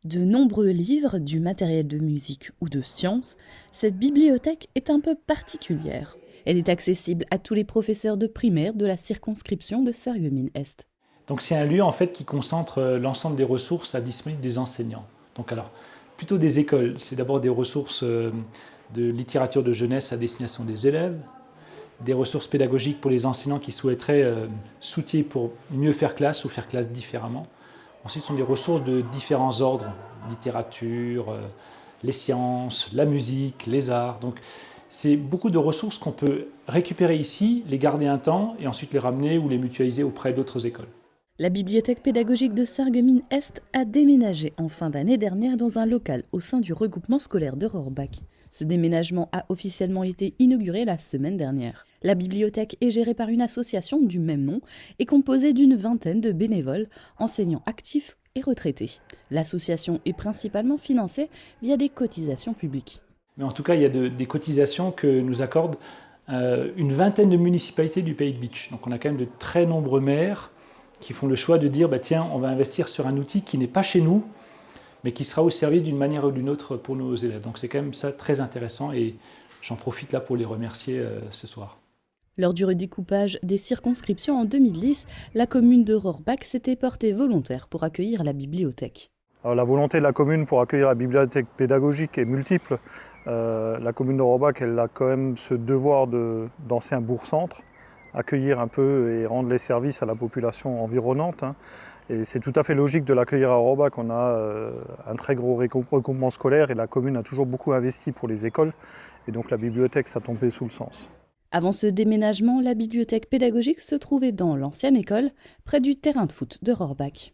De nombreux livres, du matériel de musique ou de sciences, cette bibliothèque est un peu particulière. Elle est accessible à tous les professeurs de primaire de la circonscription de Sarreguemines-Est. Donc c'est un lieu en fait qui concentre l'ensemble des ressources à disponible des enseignants. Donc alors plutôt des écoles, c'est d'abord des ressources de littérature de jeunesse à destination des élèves, des ressources pédagogiques pour les enseignants qui souhaiteraient s'outiller pour mieux faire classe ou faire classe différemment. Ensuite, ce sont des ressources de différents ordres, littérature, les sciences, la musique, les arts. Donc c'est beaucoup de ressources qu'on peut récupérer ici, les garder un temps et ensuite les ramener ou les mutualiser auprès d'autres écoles. La bibliothèque pédagogique de Sarreguemines-Est a déménagé en fin d'année dernière dans un local au sein du regroupement scolaire de Rohrbach. Ce déménagement a officiellement été inauguré la semaine dernière. La bibliothèque est gérée par une association du même nom et composée d'une vingtaine de bénévoles, enseignants actifs et retraités. L'association est principalement financée via des cotisations publiques. Mais en tout cas, il y a des cotisations que nous accordent une vingtaine de municipalités du Pays de Bitche. Donc on a quand même de très nombreux maires qui font le choix de dire bah, tiens, on va investir sur un outil qui n'est pas chez nous, mais qui sera au service d'une manière ou d'une autre pour nos élèves. Donc c'est quand même ça très intéressant et j'en profite là pour les remercier ce soir. Lors du redécoupage des circonscriptions en 2010, la commune de Rohrbach s'était portée volontaire pour accueillir la bibliothèque. Alors, la volonté de la commune pour accueillir la bibliothèque pédagogique est multiple. La commune de Rohrbach, elle a quand même ce devoir d'ancien bourg-centre, accueillir un peu et rendre les services à la population environnante. Et c'est tout à fait logique de l'accueillir à Rohrbach. On a un très gros regroupement scolaire et la commune a toujours beaucoup investi pour les écoles. Et donc la bibliothèque, ça tombait sous le sens. Avant ce déménagement, la bibliothèque pédagogique se trouvait dans l'ancienne école, près du terrain de foot de Rohrbach.